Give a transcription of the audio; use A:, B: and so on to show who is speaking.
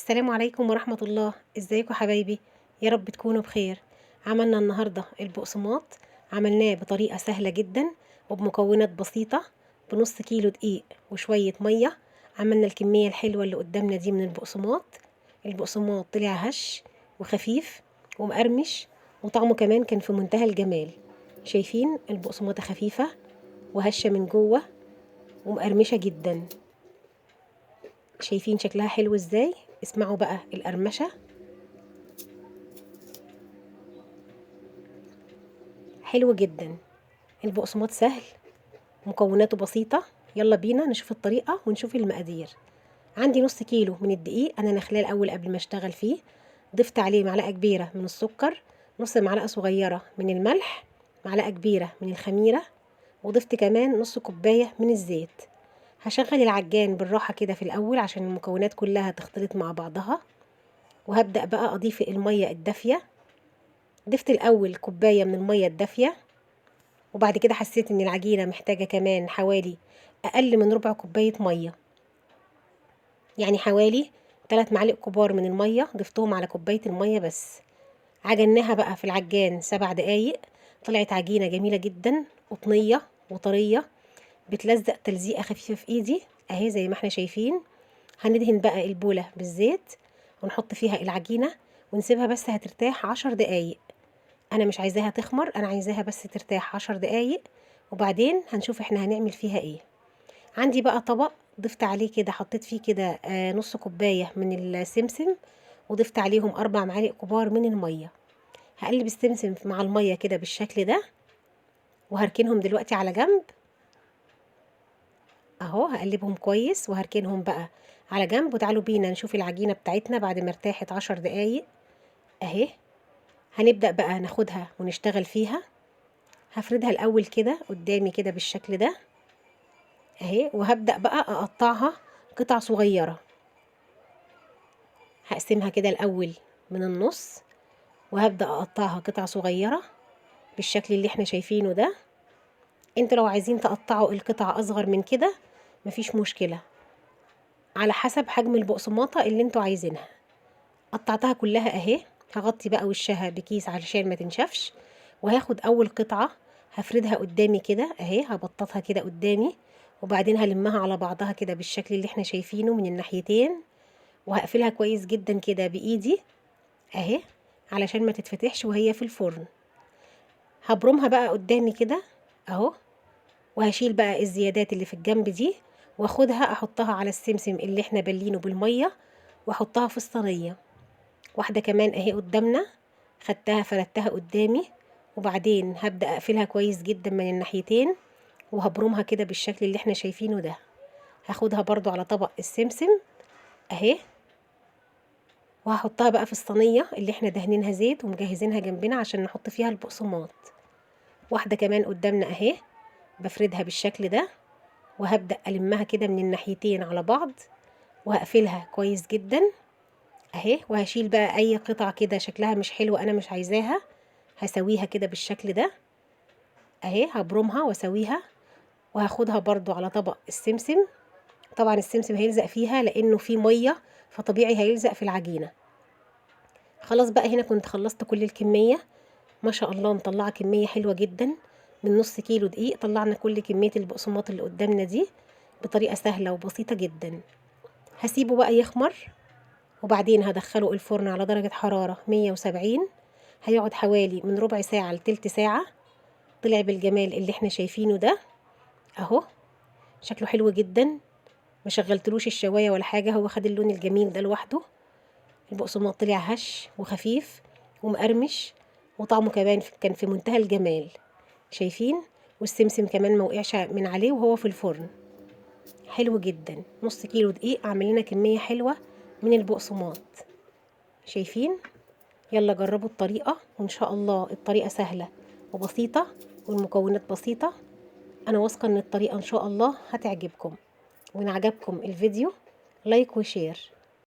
A: السلام عليكم ورحمة الله. ازيكم حبايبي؟ يا رب تكونوا بخير. عملنا النهاردة البقسماط. عملناه بطريقة سهلة جدا وبمكونات بسيطة، بنص كيلو دقيق وشوية مية. عملنا الكمية الحلوة اللي قدامنا دي من البقسماط. البقسماط طلع هش وخفيف ومقرمش، وطعمه كمان كان في منتهى الجمال. شايفين البقسماطة خفيفة وهشة من جوه ومقرمشة جدا. شايفين شكلها حلو ازاي؟ اسمعوا بقى القرمشة، حلو جدا. البقسماط سهل، مكوناته بسيطة. يلا بينا نشوف الطريقة ونشوف المقادير. عندي نص كيلو من الدقيق، انا نخلاه الاول قبل ما اشتغل فيه. ضفت عليه معلقة كبيرة من السكر، نص معلقة صغيرة من الملح، معلقة كبيرة من الخميرة، وضفت كمان نص كوباية من الزيت. هشغل العجان بالراحة كده في الاول عشان المكونات كلها تختلط مع بعضها، وهبدأ بقى اضيف المية الدافية. ضفت الاول كوباية من المية الدافية، وبعد كده حسيت ان العجينة محتاجة كمان حوالي اقل من ربع كوباية مية، يعني حوالي 3 معالق كبار من المية ضفتهم على كوباية المية بس. عجناها بقى في العجان 7 دقايق. طلعت عجينة جميلة جدا، قطنية وطرية، بتلزق تلزيقة خفيفة في ايدي اهي زي ما احنا شايفين. هندهن بقى البولة بالزيت ونحط فيها العجينة ونسيبها بس هترتاح 10 دقايق. انا مش عايزاها تخمر، انا عايزاها بس ترتاح 10 دقايق، وبعدين هنشوف احنا هنعمل فيها ايه. عندي بقى طبق ضفت عليه كده، حطيت فيه كده نص كوباية من السمسم، وضفت عليهم 4 معالق كبار من المية. هقلب السمسم مع المية كده بالشكل ده، وهركنهم دلوقتي على جنب اهو. هقلبهم كويس وهركنهم بقى على جنب، وتعالوا بينا نشوف العجينة بتاعتنا بعد ما ارتاحت 10 دقايق اهي. هنبدأ بقى ناخدها ونشتغل فيها. هفردها الاول كده قدامي كده بالشكل ده اهي، وهبدأ بقى اقطعها قطع صغيرة. هقسمها كده الاول من النص، وهبدأ اقطعها قطع صغيرة بالشكل اللي احنا شايفينه ده. انتوا لو عايزين تقطعوا القطع اصغر من كده مفيش مشكلة، على حسب حجم البقسماطة اللي انتوا عايزينها. قطعتها كلها اهي. هغطي بقى وشها بكيس علشان ما تنشفش، وهاخد اول قطعة هفردها قدامي كده اهي. هبططها كده قدامي، وبعدين هلمها على بعضها كده بالشكل اللي احنا شايفينه من الناحيتين، وهقفلها كويس جدا كده بايدي اهي علشان ما تتفتحش وهي في الفرن. هبرمها بقى قدامي كده اهو، وهشيل بقى الزيادات اللي في الجنب دي، واخدها احطها على السمسم اللي احنا بلينه بالمية، واحطها في الصينية. واحدة كمان اهي قدامنا، خدتها فردتها قدامي، وبعدين هبدأ اقفلها كويس جدا من الناحيتين، وهبرمها كده بالشكل اللي احنا شايفينه ده. هاخدها برضو على طبق السمسم اهي، وهحطها بقى في الصينية اللي احنا دهنينها زيت ومجهزينها جنبنا عشان نحط فيها البقسماط. واحدة كمان قدامنا اهي، بفردها بالشكل ده، وهبدأ ألمها كده من الناحيتين على بعض، وهقفلها كويس جدا اهي. وهشيل بقى اي قطعة كده شكلها مش حلو انا مش عايزاها، هسويها كده بالشكل ده اهي. هبرمها واسويها، وهاخدها برضو على طبق السمسم. طبعا السمسم هيلزق فيها لانه فيه مية، فطبيعي هيلزق في العجينة. خلاص بقى هنا كنت خلصت كل الكمية. ما شاء الله مطلعة كمية حلوة جدا. من نص كيلو دقيق طلعنا كل كمية البقسماط اللي قدامنا دي بطريقة سهلة وبسيطة جدا. هسيبه بقى يخمر، وبعدين هدخله الفرن على درجة حرارة 170. هيقعد حوالي من ربع ساعة لتلت ساعة. طلع بالجمال اللي احنا شايفينه ده اهو. شكله حلو جدا، ما شغلتلوش الشواية ولا حاجة، هو خد اللون الجميل ده لوحده. البقسماط طلع هش وخفيف ومقرمش، وطعمه كمان كان في منتهى الجمال. شايفين؟ والسمسم كمان ما وقعش من عليه وهو في الفرن. حلو جدا. نص كيلو دقيق عمل لنا كمية حلوة من البقسماط. شايفين؟ يلا جربوا الطريقة، وإن شاء الله الطريقة سهلة وبسيطة والمكونات بسيطة. أنا واثقة إن الطريقة إن شاء الله هتعجبكم. وإن عجبكم الفيديو لايك وشير.